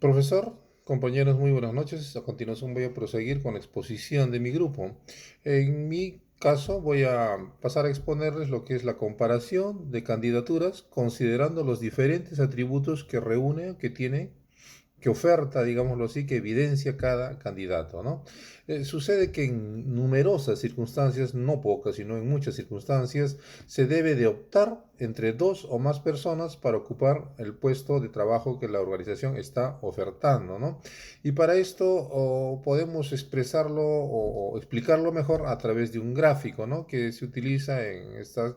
Profesor, compañeros, muy buenas noches. A continuación voy a proseguir con la exposición de mi grupo. En mi caso voy a pasar a exponerles lo que es la comparación de candidaturas considerando los diferentes atributos que reúne, que tiene, que oferta, digámoslo así, que evidencia cada candidato, ¿no? Sucede que en numerosas circunstancias, no pocas, sino en muchas circunstancias, se debe de optar entre dos o más personas para ocupar el puesto de trabajo que la organización está ofertando, ¿no? Y para esto podemos expresarlo o explicarlo mejor a través de un gráfico, ¿no? Que se utiliza en esta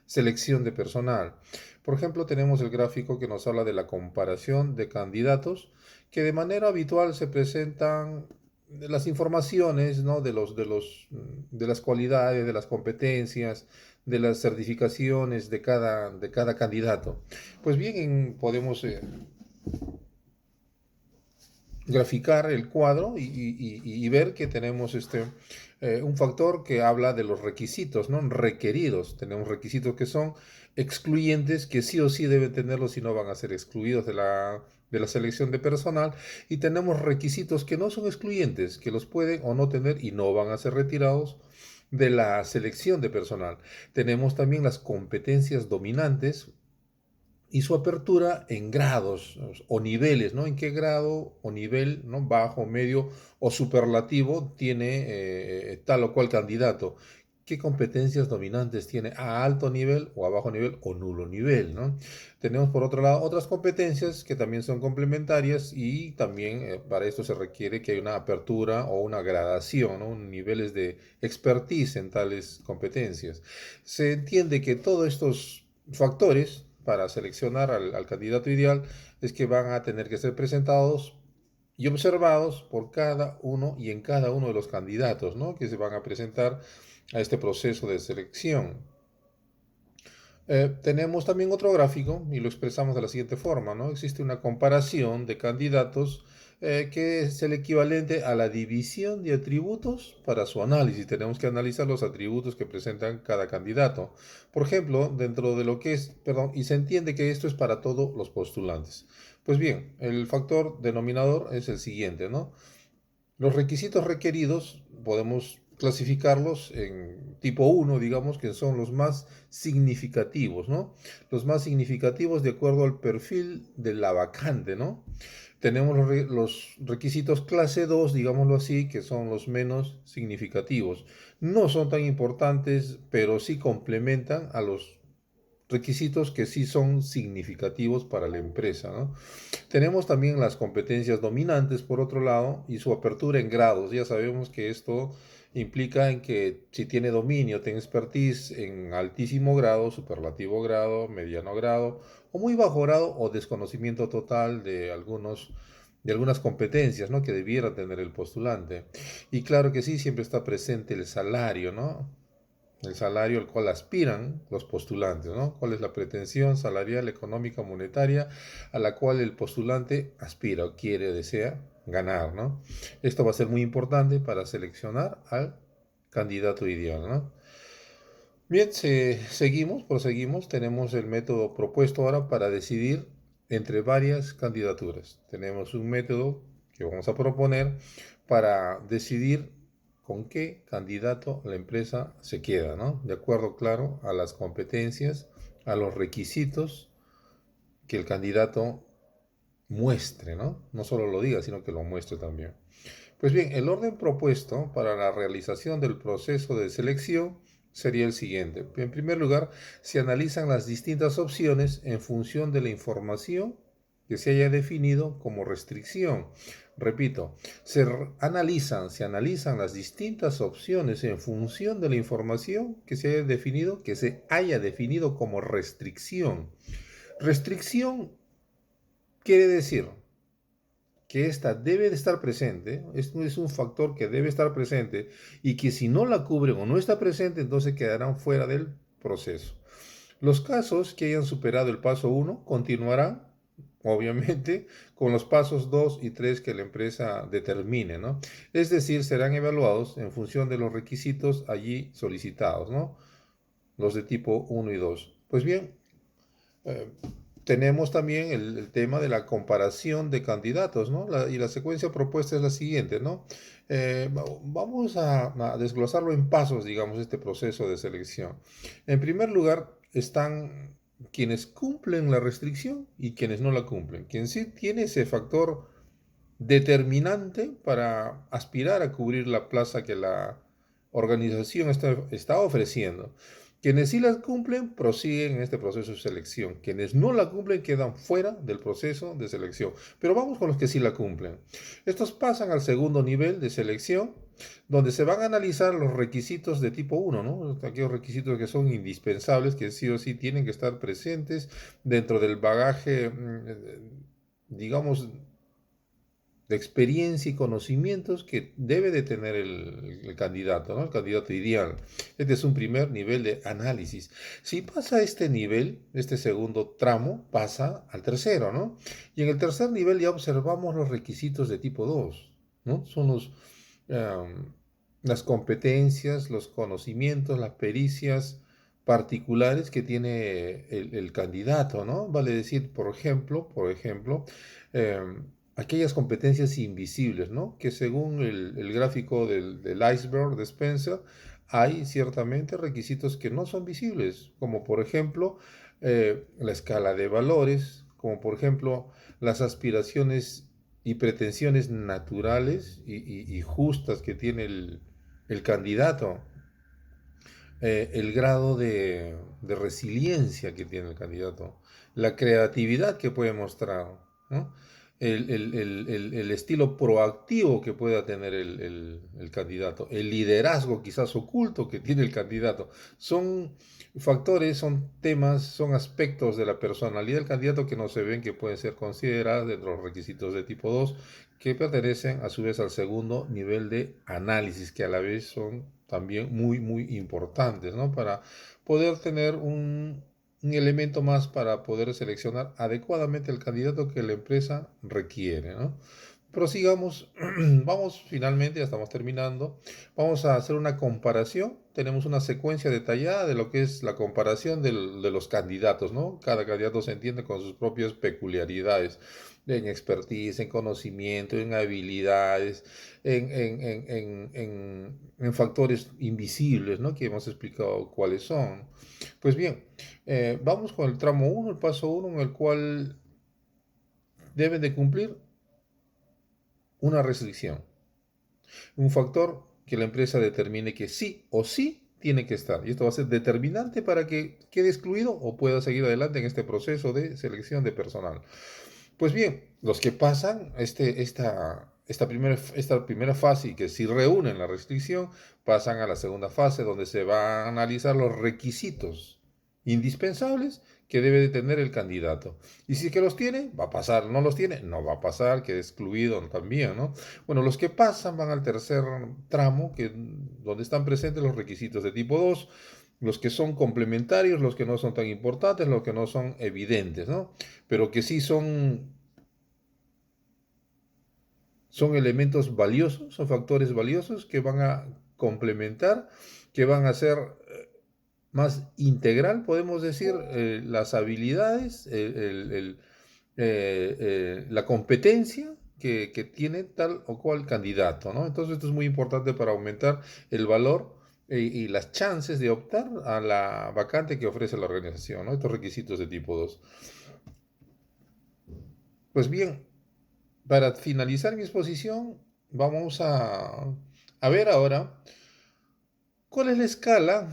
selección de personal. Por ejemplo, tenemos el gráfico que nos habla de la comparación de candidatos que de manera habitual se presentan las informaciones, ¿no? De las cualidades, de las competencias, de las certificaciones de cada candidato. Pues bien, podemos graficar el cuadro y ver que tenemos un factor que habla de los requisitos, ¿no? Requeridos. Tenemos requisitos que son excluyentes, que sí o sí deben tenerlos si no van a ser excluidos de la selección de personal. Y tenemos requisitos que no son excluyentes, que los pueden o no tener y no van a ser retirados de la selección de personal. Tenemos también las competencias dominantes y su apertura en grados o niveles, ¿no? En qué grado o nivel, ¿no? Bajo, medio o superlativo tiene tal o cual candidato. ¿Qué competencias dominantes tiene a alto nivel o a bajo nivel o nulo nivel, ¿no? Tenemos por otro lado otras competencias que también son complementarias y también para esto se requiere que haya una apertura o una gradación, ¿no? Niveles de expertise en tales competencias. Se entiende que todos estos factores para seleccionar al candidato ideal es que van a tener que ser presentados y observados por cada uno y en cada uno de los candidatos, ¿no? Que se van a presentar a este proceso de selección. Tenemos también otro gráfico y lo expresamos de la siguiente forma, ¿no? Existe una comparación de candidatos que es el equivalente a la división de atributos para su análisis. Tenemos que analizar los atributos que presentan cada candidato. Por ejemplo, dentro de lo que es, perdón, y se entiende que esto es para todos los postulantes. Pues bien, el factor denominador es el siguiente, ¿no? Los requisitos requeridos podemos clasificarlos en tipo uno, digamos, que son los más significativos, ¿no? Los más significativos de acuerdo al perfil de la vacante, ¿no? Tenemos los requisitos clase 2, digámoslo así, que son los menos significativos. No son tan importantes, pero sí complementan a los requisitos que sí son significativos para la empresa, ¿no? Tenemos también las competencias dominantes, por otro lado, y su apertura en grados. Ya sabemos que esto implica en que si tiene dominio, tiene expertise en altísimo grado, superlativo grado, mediano grado, o muy bajo grado, o desconocimiento total de algunas competencias, ¿no? Que debiera tener el postulante. Y claro que sí, siempre está presente el salario, ¿no? El salario al cual aspiran los postulantes, ¿no? ¿Cuál es la pretensión salarial, económica, monetaria a la cual el postulante aspira o quiere o desea ganar, ¿no? Esto va a ser muy importante para seleccionar al candidato ideal, ¿no? Bien, proseguimos, tenemos el método propuesto ahora para decidir entre varias candidaturas. Tenemos un método que vamos a proponer para decidir con qué candidato la empresa se queda, ¿no? De acuerdo, claro, a las competencias, a los requisitos que el candidato muestre, ¿no? No solo lo diga, sino que lo muestre también. Pues bien, el orden propuesto para la realización del proceso de selección sería el siguiente. En primer lugar, se analizan las distintas opciones en función de la información que se haya definido como restricción. Repito, se analizan las distintas opciones en función de la información que se haya definido como restricción. Restricción quiere decir que esta debe de estar presente, esto es un factor que debe estar presente y que si no la cubren o no está presente, entonces quedarán fuera del proceso. Los casos que hayan superado el paso uno continuarán, obviamente, con los pasos 2 y 3 que la empresa determine, ¿no? Es decir, serán evaluados en función de los requisitos allí solicitados, ¿no? Los de tipo uno y 2. Pues bien, tenemos también el tema de la comparación de candidatos, ¿no? Y la secuencia propuesta es la siguiente, ¿no? Vamos a desglosarlo en pasos, digamos, este proceso de selección. En primer lugar, están quienes cumplen la restricción y quienes no la cumplen. Quien sí tiene ese factor determinante para aspirar a cubrir la plaza que la organización está ofreciendo. Quienes sí las cumplen prosiguen en este proceso de selección. Quienes no la cumplen quedan fuera del proceso de selección. Pero vamos con los que sí la cumplen. Estos pasan al segundo nivel de selección, donde se van a analizar los requisitos de tipo 1, ¿no? Aquellos requisitos que son indispensables, que sí o sí tienen que estar presentes dentro del bagaje, digamos, de experiencia y conocimientos que debe de tener el candidato, ¿no? El candidato ideal. Este es un primer nivel de análisis. Si pasa este nivel, este segundo tramo, pasa al tercero, ¿no? Y en el tercer nivel ya observamos los requisitos de tipo 2, ¿no? Son las competencias, los conocimientos, las pericias particulares que tiene el candidato, ¿no? Vale decir, por ejemplo, aquellas competencias invisibles, ¿no? Que según el gráfico del iceberg de Spencer, hay ciertamente requisitos que no son visibles, como por ejemplo la escala de valores, como por ejemplo las aspiraciones y pretensiones naturales y justas que tiene el candidato, el grado de resiliencia que tiene el candidato, la creatividad que puede mostrar, ¿no? El estilo proactivo que pueda tener el candidato, el liderazgo quizás oculto que tiene el candidato. Son factores, son temas, son aspectos de la personalidad del candidato que no se ven, que pueden ser considerados dentro de los requisitos de tipo 2, que pertenecen a su vez al segundo nivel de análisis, que a la vez son también muy, muy importantes, ¿no? Para poder tener un elemento más para poder seleccionar adecuadamente el candidato que la empresa requiere, ¿no? Prosigamos, vamos finalmente, ya estamos terminando, vamos a hacer una comparación, tenemos una secuencia detallada de lo que es la comparación de los candidatos, ¿no? Cada candidato se entiende con sus propias peculiaridades, en expertise, en conocimiento, en habilidades, en factores invisibles, ¿no? Que hemos explicado cuáles son. Pues bien, vamos con el tramo uno, el paso uno, en el cual deben de cumplir una restricción, un factor que la empresa determine que sí o sí tiene que estar. Y esto va a ser determinante para que quede excluido o pueda seguir adelante en este proceso de selección de personal. Pues bien, los que pasan esta primera fase y que sí reúnen la restricción, pasan a la segunda fase donde se va a analizar los requisitos indispensables que debe de tener el candidato. Y si es que los tiene, va a pasar. No los tiene, no va a pasar, queda excluido también, ¿no? Bueno, los que pasan van al tercer tramo, donde están presentes los requisitos de tipo 2, los que son complementarios, los que no son tan importantes, los que no son evidentes, ¿no? Pero que sí son elementos valiosos, son factores valiosos que van a complementar, que van a ser más integral, podemos decir, las habilidades, la competencia que tiene tal o cual candidato, ¿no? Entonces esto es muy importante para aumentar el valor y las chances de optar a la vacante que ofrece la organización, ¿no? Estos requisitos de tipo 2. Pues bien, para finalizar mi exposición, vamos a ver ahora cuál es la escala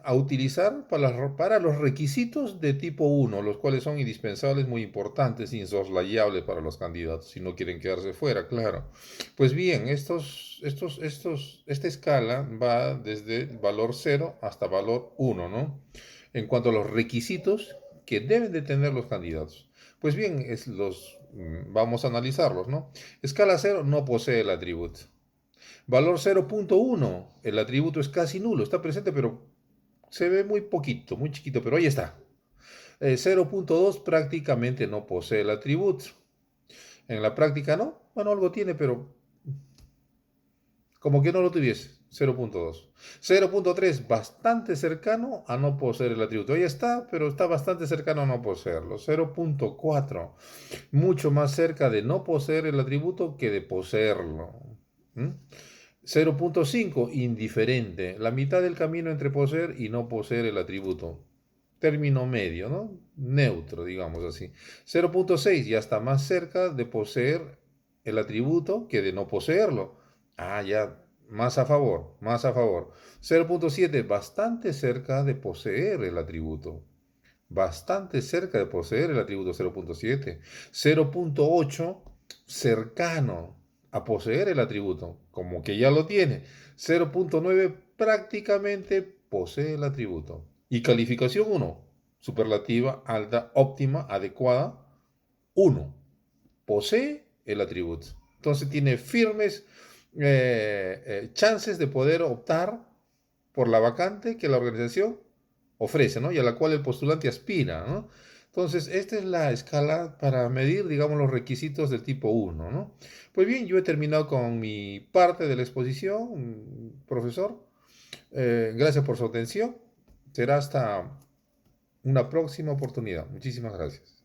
a utilizar para los requisitos de tipo 1, los cuales son indispensables, muy importantes, insoslayables para los candidatos, si no quieren quedarse fuera, claro. Pues bien, esta escala va desde el valor 0 hasta valor 1, ¿no? En cuanto a los requisitos que deben de tener los candidatos. Pues bien, vamos a analizarlos, ¿no? Escala 0 no posee el atributo. Valor 0.1, el atributo es casi nulo, está presente, pero se ve muy poquito, muy chiquito, pero ahí está. 0.2 prácticamente no posee el atributo. En la práctica no, bueno, algo tiene, pero como que no lo tuviese. 0.2. 0.3, bastante cercano a no poseer el atributo. Ahí está, pero está bastante cercano a no poseerlo. 0.4, mucho más cerca de no poseer el atributo que de poseerlo. ¿Mm? 0.5, indiferente. La mitad del camino entre poseer y no poseer el atributo. Término medio, ¿no? Neutro, digamos así. 0.6, ya está más cerca de poseer el atributo que de no poseerlo. Ah, ya, más a favor, más a favor. 0.7, bastante cerca de poseer el atributo. Bastante cerca de poseer el atributo 0.7. 0.8, cercano a poseer el atributo, como que ya lo tiene. 0.9, prácticamente posee el atributo. Y calificación 1, superlativa, alta, óptima, adecuada, 1, posee el atributo. Entonces tiene firmes chances de poder optar por la vacante que la organización ofrece, ¿no? Y a la cual el postulante aspira, ¿no? Entonces, esta es la escala para medir, digamos, los requisitos del tipo 1, ¿no? Pues bien, yo he terminado con mi parte de la exposición, profesor. Gracias por su atención. Será hasta una próxima oportunidad. Muchísimas gracias.